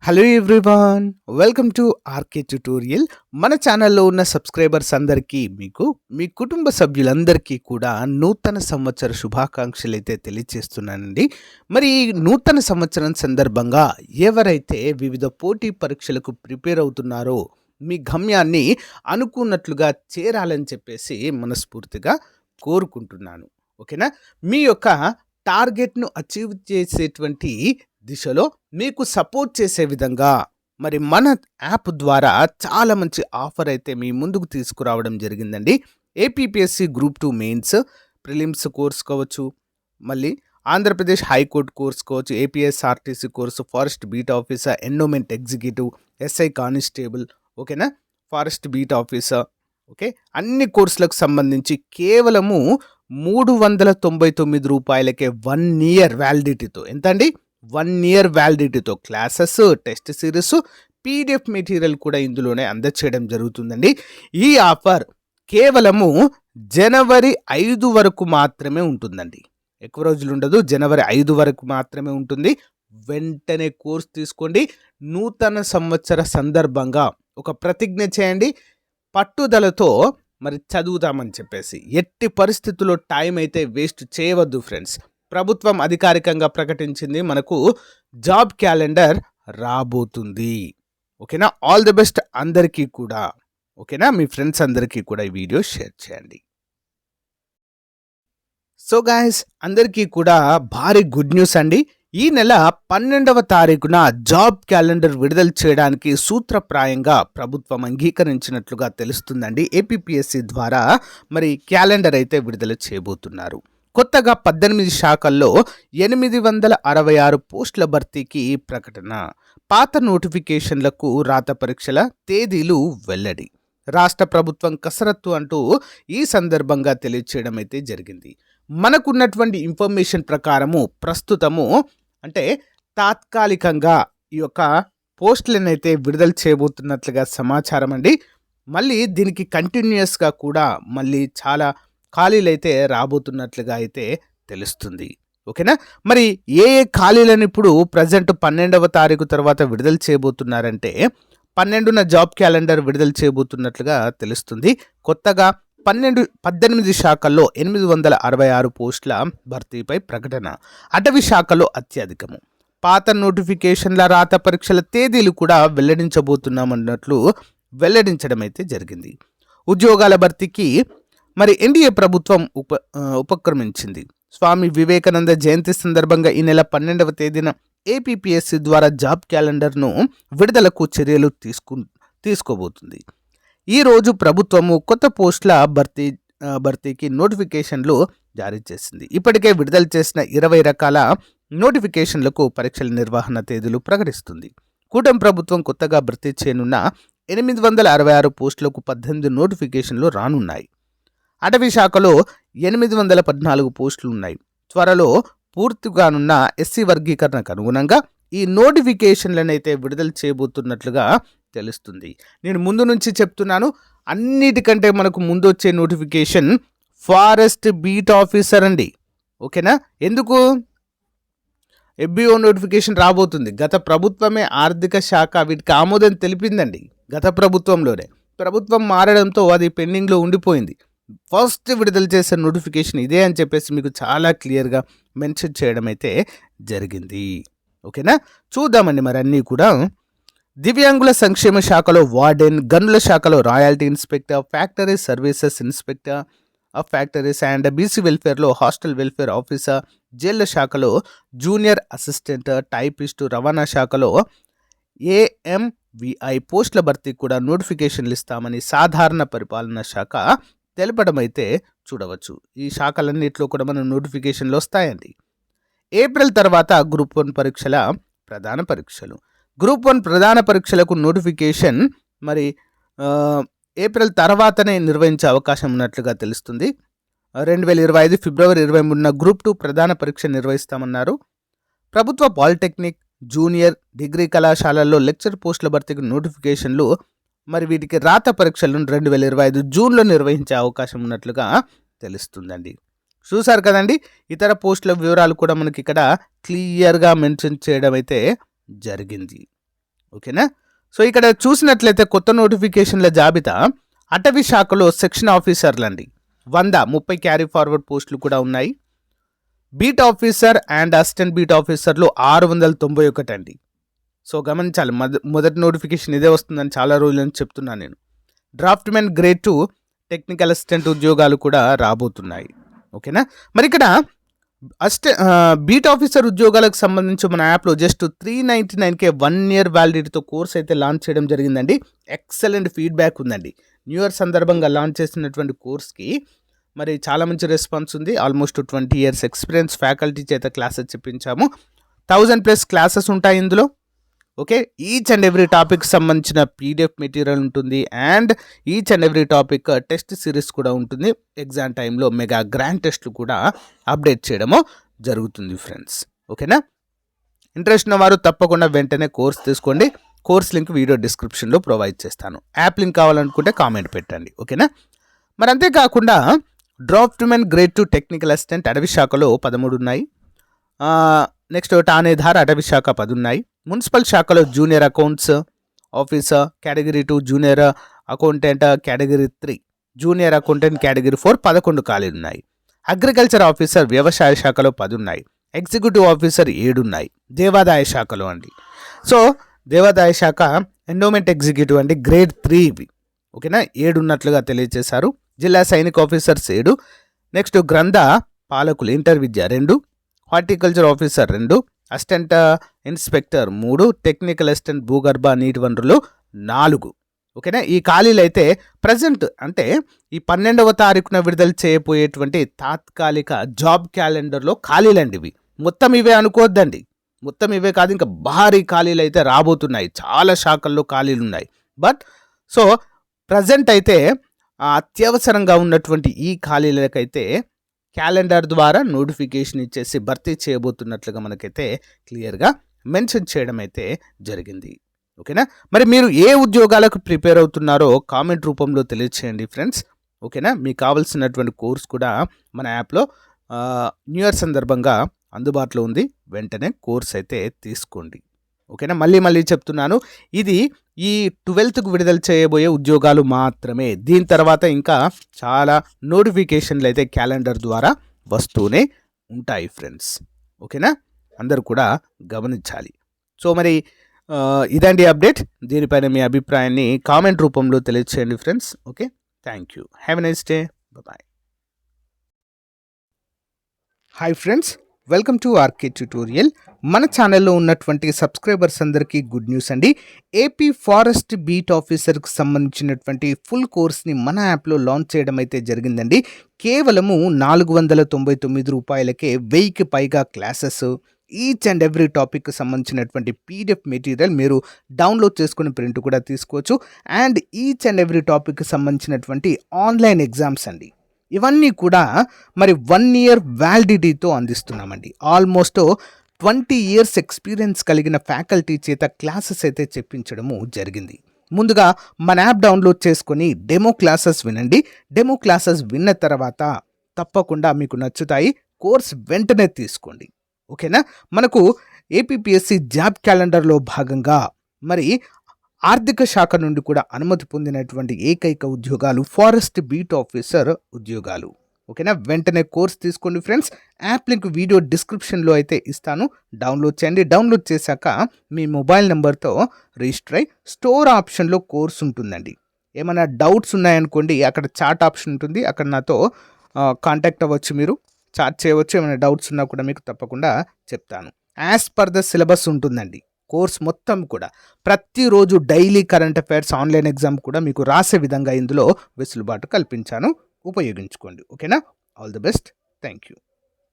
Hello everyone, welcome to RK tutorial. మన ఛానల్లో ఉన్న సబ్స్క్రైబర్స్ అందరికీ మీ కుటుంబ సభ్యులందరికీ కూడా నూతన సంవత్సర శుభాకాంక్షలు అయితే తెలియజేస్తున్నానండి. మరి ఈ నూతన సంవత్సరం సందర్భంగా ఎవరైతే వివిధ పోటీ పరీక్షలకు ప్రిపేర్ అవుతున్నారో మీ గమ్యాన్ని అనుకున్నట్లుగా చేరాలని చెప్పేసి మనస్ఫూర్తిగా కోరుకుంటున్నాను. ఓకేనా? మీ యొక్క టార్గెట్ను అచీవ్ చేసేటువంటి దిశలో మీకు సపోర్ట్ చేసే విధంగా మరి మన యాప్ ద్వారా చాలా మంచి ఆఫర్ అయితే మీ ముందుకు తీసుకురావడం జరిగిందండి. APPSC group 2 mains prelims course కావచ్చు, మళ్ళీ ఆంధ్రప్రదేశ్ హైకోర్టు కోర్స్ కావచ్చు, APSRTC course, forest beat officer, endowment executive, SI constable, ఓకేనా, ఫారెస్ట్ బీట్ ఆఫీసర్, ఓకే, అన్ని కోర్సులకు సంబంధించి కేవలము రూ. 399 1 ఇయర్ వ్యాలిడిటీతో. ఎంత అండి? 1 ఇయర్ వ్యాలిడిటీతో classes, test series, PDF material కూడా ఇందులోనే అందచేయడం జరుగుతుందండి. ఈ ఆఫర్ కేవలము జనవరి 5 వరకు మాత్రమే ఉంటుందండి. ఎక్కువ రోజులు ఉండదు. జనవరి 5 వరకు మాత్రమే ఉంటుంది. వెంటనే కోర్స్ తీసుకోండి. నూతన సంవత్సర సందర్భంగా ఒక ప్రతిజ్ఞ చేయండి, పట్టుదలతో మరి చదువుతామని చెప్పేసి. ఎట్టి పరిస్థితుల్లో టైం అయితే వేస్ట్ చేయవద్దు ఫ్రెండ్స్. ప్రభుత్వం అధికారికంగా ప్రకటించింది, మనకు జాబ్ క్యాలెండర్ రాబోతుంది. ఓకేనా? ఆల్ ది బెస్ట్ అందరికీ కూడా. ఓకేనా? మీ ఫ్రెండ్స్ అందరికీ కూడా ఈ వీడియో షేర్ చేయండి. సో గాయస్, అందరికీ కూడా భారీ గుడ్ న్యూస్ అండి. ఈ నెల 12వ తారీఖున జాబ్ క్యాలెండర్ విడుదల చేయడానికి సూత్రప్రాయంగా ప్రభుత్వం అంగీకరించినట్లుగా తెలుస్తుందండి. ఏపీపీఎస్సి ద్వారా మరి క్యాలెండర్ అయితే విడుదల చేయబోతున్నారు. కొత్తగా 18 శాఖల్లో 866 పోస్టుల భర్తీకి ప్రకటన. పాత నోటిఫికేషన్లకు రాత పరీక్షల తేదీలు వెల్లడి. రాష్ట్ర ప్రభుత్వం కసరత్తు అంటూ ఈ సందర్భంగా తెలియచేయడం అయితే జరిగింది. మనకున్నటువంటి ఇన్ఫర్మేషన్ ప్రకారము ప్రస్తుతము అంటే తాత్కాలికంగా ఈ యొక్క పోస్టులను అయితే విడుదల చేయబోతున్నట్లుగా సమాచారం అండి. మళ్ళీ దీనికి కంటిన్యూస్గా కూడా మళ్ళీ చాలా ఖాళీలు అయితే రాబోతున్నట్లుగా అయితే తెలుస్తుంది. ఓకేనా? మరి ఏ ఖాళీలను ఇప్పుడు ప్రజెంట్ 12వ తారీఖు తర్వాత విడుదల చేయబోతున్నారంటే 12న జాబ్ క్యాలెండర్ విడుదల చేయబోతున్నట్లుగా తెలుస్తుంది. కొత్తగా 18 శాఖల్లో 866 పోస్టుల భర్తీపై ప్రకటన. అటవీ శాఖలో అత్యధికము. పాత నోటిఫికేషన్ల రాత పరీక్షల తేదీలు కూడా వెల్లడించబోతున్నామన్నట్లు వెల్లడించడం అయితే జరిగింది. ఉద్యోగాల భర్తీకి మరి ఎన్డీఏ ప్రభుత్వం ఉపక్రమించింది. స్వామి వివేకానంద జయంతి సందర్భంగా ఈ నెల 12వ తేదీన ఏపీపీఎస్సి ద్వారా జాబ్ క్యాలెండర్ను విడుదలకు చర్యలు తీసుకోబోతుంది. ఈ రోజు ప్రభుత్వము కొత్త పోస్టుల భర్తీకి నోటిఫికేషన్లు జారీ చేసింది. ఇప్పటికే విడుదల చేసిన 20 రకాల నోటిఫికేషన్లకు పరీక్షల నిర్వహణ తేదీలు ప్రకటిస్తుంది. కూటమి ప్రభుత్వం కొత్తగా భర్తీ చేయనున్న 866 పోస్టులకు 18 నోటిఫికేషన్లు రానున్నాయి. అటవీ శాఖలో 814 పోస్టులు ఉన్నాయి. త్వరలో పూర్తిగానున్న ఎస్సీ వర్గీకరణకు అనుగుణంగా ఈ నోటిఫికేషన్లను అయితే విడుదల చేయబోతున్నట్లుగా తెలుస్తుంది. నేను ముందు నుంచి చెప్తున్నాను, అన్నిటికంటే మనకు ముందు వచ్చే నోటిఫికేషన్ ఫారెస్ట్ బీట్ ఆఫీసర్ అండి. ఓకేనా? ఎందుకు? ఎఫ్బిఓ నోటిఫికేషన్ రాబోతుంది. గత ప్రభుత్వమే ఆర్థిక శాఖ వీటికి ఆమోదం తెలిపిందండి. గత ప్రభుత్వంలోనే. ప్రభుత్వం మారడంతో అది పెండింగ్లో ఉండిపోయింది. ఫస్ట్ విడుదల చేసే నోటిఫికేషన్ ఇదే అని చెప్పేసి మీకు చాలా క్లియర్గా మెన్షన్ చేయడం అయితే జరిగింది. ఓకేనా? చూద్దామండి మరి అన్నీ కూడా. దివ్యాంగుల సంక్షేమ శాఖలో వార్డెన్, గనుల శాఖలో royalty inspector, factories services inspector of factories and BC వెల్ఫేర్లో హాస్టల్ వెల్ఫేర్ ఆఫీసర్, జైళ్ల శాఖలో జూనియర్ అసిస్టెంట్ టైపిస్టు, రవాణా శాఖలో ఏఎంవిఐ పోస్టుల భర్తీ కూడా నోటిఫికేషన్లు ఇస్తామని సాధారణ పరిపాలనా శాఖ తెలపడం అయితే చూడవచ్చు. ఈ శాఖలన్నింటిలో కూడా మన నోటిఫికేషన్లు వస్తాయండి. ఏప్రిల్ తర్వాత గ్రూప్ 1 పరీక్షల ప్రధాన పరీక్షలు. గ్రూప్ 1 ప్రధాన పరీక్షలకు నోటిఫికేషన్ మరి ఏప్రిల్ తర్వాతనే నిర్వహించే అవకాశం ఉన్నట్లుగా తెలుస్తుంది. 2025 ఫిబ్రవరి 23న గ్రూప్ 2 ప్రధాన పరీక్ష నిర్వహిస్తామన్నారు. ప్రభుత్వ పాలిటెక్నిక్, జూనియర్ డిగ్రీ కళాశాలల్లో లెక్చర్ పోస్టుల భర్తీకి నోటిఫికేషన్లు మరి వీటికి రాత పరీక్షలను 2025 జూన్లో నిర్వహించే అవకాశం ఉన్నట్లుగా తెలుస్తుందండి. చూసారు కదండి. ఇతర పోస్టుల వివరాలు కూడా మనకి ఇక్కడ క్లియర్గా మెన్షన్ చేయడం అయితే జరిగింది. ఓకేనా. సో ఇక్కడ చూసినట్లయితే కొత్త నోటిఫికేషన్ల జాబితా అటవీ శాఖలో సెక్షన్ ఆఫీసర్లు అండి 30 క్యారీ ఫార్వర్డ్ పోస్టులు కూడా ఉన్నాయి. Beat officer and assistant beat ఆఫీసర్లు 691 అండి. సో గమనించాలి, మొదటి నోటిఫికేషన్ ఇదే వస్తుందని చాలా రోజుల నుంచి చెప్తున్నాను నేను. Draft men grade 2 technical assistant ఉద్యోగాలు కూడా రాబోతున్నాయి. ఓకేనా. మరి ఇక్కడ బీట్ ఆఫీసర్ ఉద్యోగాలకు సంబంధించి మన యాప్లో జస్ట్ 399K 1 year వ్యాలిడిటీతో కోర్స్ అయితే లాంచ్ చేయడం జరిగిందండి. ఎక్సలెంట్ ఫీడ్బ్యాక్ ఉందండి. న్యూ ఇయర్ సందర్భంగా లాంచ్ చేసినటువంటి కోర్స్కి మరి చాలా మంచి రెస్పాన్స్ ఉంది. ఆల్మోస్ట్ 20 years ఎక్స్పీరియన్స్ ఫ్యాకల్టీ చేత క్లాసెస్ చెప్పించాము. 1000+ క్లాసెస్ ఉంటాయి ఇందులో. Okay, each and every topic సంబంధించిన పీడిఎఫ్ మెటీరియల్ ఉంటుంది and each and every topic test series కూడా ఉంటుంది. ఎగ్జామ్ టైంలో మెగా గ్రాండ్ టెస్ట్లు కూడా అప్డేట్ చేయడము జరుగుతుంది ఫ్రెండ్స్. ఓకేనా. ఇంట్రెస్ట్ ఉన్న వారు తప్పకుండా వెంటనే కోర్స్ తీసుకోండి. కోర్స్ లింక్ వీడియో డిస్క్రిప్షన్లో ప్రొవైడ్ చేస్తాను. యాప్ లింక్ కావాలనుకుంటే కామెంట్ పెట్టండి. ఓకేనా. మరి అంతేకాకుండా draft men grade 2 technical assistant అటవీ శాఖలో 13 ఉన్నాయి. నెక్స్ట్ ఠాణేదార్ అటవీ శాఖ 10 ఉన్నాయి. మున్సిపల్ శాఖలో junior accounts officer category 2, junior accountant category 3, junior accountant category 4 11 ఖాళీలు ఉన్నాయి. అగ్రికల్చర్ ఆఫీసర్ వ్యవసాయ శాఖలో 10 ఉన్నాయి. ఎగ్జిక్యూటివ్ ఆఫీసర్ 7 ఉన్నాయి. దేవాదాయ శాఖలో అండి. సో దేవాదాయ శాఖ ఎండోమెంట్ ఎగ్జిక్యూటివ్ అండి గ్రేడ్ 3 ఇవి. ఓకేనా, 7 ఉన్నట్లుగా తెలియజేశారు. జిల్లా సైనిక ఆఫీసర్స్ 7. నెక్స్ట్ గ్రంథ పాలకులు ఇంటర్ విద్య 2, horticulture officer 2, assistant inspector 3, technical assistant భూగర్భ నీటి వనరులు 4. ఓకేనా. ఈ ఖాళీలు అయితే ప్రజెంట్ అంటే ఈ 12వ తారీఖున విడుదల చేయబోయేటువంటి తాత్కాలిక జాబ్ క్యాలెండర్లో ఖాళీలండి ఇవి. మొత్తం ఇవే అనుకోవద్దండి. మొత్తం ఇవే కాదు, ఇంకా భారీ ఖాళీలు అయితే రాబోతున్నాయి. చాలా శాఖల్లో ఖాళీలు ఉన్నాయి. బట్ సో ప్రజెంట్ అయితే అత్యవసరంగా ఉన్నటువంటి ఈ ఖాళీలకైతే క్యాలెండర్ ద్వారా నోటిఫికేషన్ ఇచ్చేసి భర్తీ చేయబోతున్నట్లుగా మనకైతే క్లియర్గా మెన్షన్ చేయడం అయితే జరిగింది. ఓకేనా. మరి మీరు ఏ ఉద్యోగాలకు ప్రిపేర్ అవుతున్నారో కామెంట్ రూపంలో తెలియచేయండి ఫ్రెండ్స్. ఓకేనా. మీకు కావాల్సినటువంటి కోర్స్ కూడా మన యాప్లో న్యూ ఇయర్ సందర్భంగా అందుబాటులో ఉంది. వెంటనే కోర్స్ అయితే తీసుకోండి. ఓకేనా. మళ్ళీ చెప్తున్నాను, ఇది ఈ 12th విడుదల చేయబోయే ఉద్యోగాలు మాత్రమే. దీని తర్వాత ఇంకా చాలా నోటిఫికేషన్లు అయితే క్యాలెండర్ ద్వారా వస్తూనే ఉంటాయి ఫ్రెండ్స్. ఓకేనా, అందరూ కూడా గమనించాలి. సో మరి ఇదండి అప్డేట్. దీనిపైన మీ అభిప్రాయాన్ని కామెంట్ రూపంలో తెలియచేయండి friends. Okay, thank you. Have a nice day. Bye. Hi friends, welcome to RK tutorial. మన ఛానల్లో ఉన్నటువంటి సబ్స్క్రైబర్స్ అందరికీ గుడ్ న్యూస్ అండి. ఏపీ ఫారెస్ట్ బీట్ ఆఫీసర్కి సంబంధించినటువంటి ఫుల్ కోర్స్ని మన యాప్లో లాంచ్ చేయడం అయితే జరిగిందండి. కేవలము 499 రూపాయలకే 1000కి పైగా క్లాసెస్, ఈచ్ అండ్ ఎవ్రీ టాపిక్కి సంబంధించినటువంటి పీడిఎఫ్ మెటీరియల్ మీరు డౌన్లోడ్ చేసుకుని ప్రింట్ కూడా తీసుకోవచ్చు. అండ్ ఈచ్ అండ్ ఎవ్రీ టాపిక్కి సంబంధించినటువంటి ఆన్లైన్ ఎగ్జామ్స్ అండి. ఇవన్నీ కూడా మరి 1 year వ్యాలిడిటీతో అందిస్తున్నామండి. ఆల్మోస్ట్ 20 years ఎక్స్పీరియన్స్ కలిగిన ఫ్యాకల్టీ చేత క్లాసెస్ అయితే చెప్పించడము జరిగింది. ముందుగా మన యాప్ డౌన్లోడ్ చేసుకొని డెమో క్లాసెస్ వినండి. డెమో క్లాసెస్ విన్న తర్వాత తప్పకుండా మీకు నచ్చుతాయి. కోర్స్ వెంటనే తీసుకోండి. ఓకేనా. మనకు ఏపీపీఎస్సీ జాబ్ క్యాలెండర్లో భాగంగా మరి ఆర్థిక శాఖ నుండి కూడా అనుమతి పొందినటువంటి ఏకైక ఉద్యోగాలు ఫారెస్ట్ బీట్ ఆఫీసర్ ఉద్యోగాలు. ఓకేనా, వెంటనే కోర్స్ తీసుకోండి ఫ్రెండ్స్. యాప్ లింక్ వీడియో డిస్క్రిప్షన్లో అయితే ఇస్తాను, డౌన్లోడ్ చేయండి. డౌన్లోడ్ చేశాక మీ మొబైల్ నెంబర్తో రిజిస్టర్ అయ్యి స్టోర్ ఆప్షన్లో కోర్స్ ఉంటుందండి. ఏమైనా డౌట్స్ ఉన్నాయనుకోండి, అక్కడ చాట్ ఆప్షన్ ఉంటుంది, అక్కడ నాతో కాంటాక్ట్ అవ్వచ్చు, మీరు చాట్ చేయవచ్చు. ఏమైనా డౌట్స్ ఉన్నా కూడా మీకు తప్పకుండా చెప్తాను. యాజ్ పర్ ద సిలబస్ ఉంటుందండి కోర్స్ మొత్తం కూడా. ప్రతిరోజు daily current affairs online exam కూడా మీకు రాసే విధంగా ఇందులో వెసులుబాటు కల్పించాను. ఉపయోగించుకోండి. ఓకేనా. All the best. Thank you.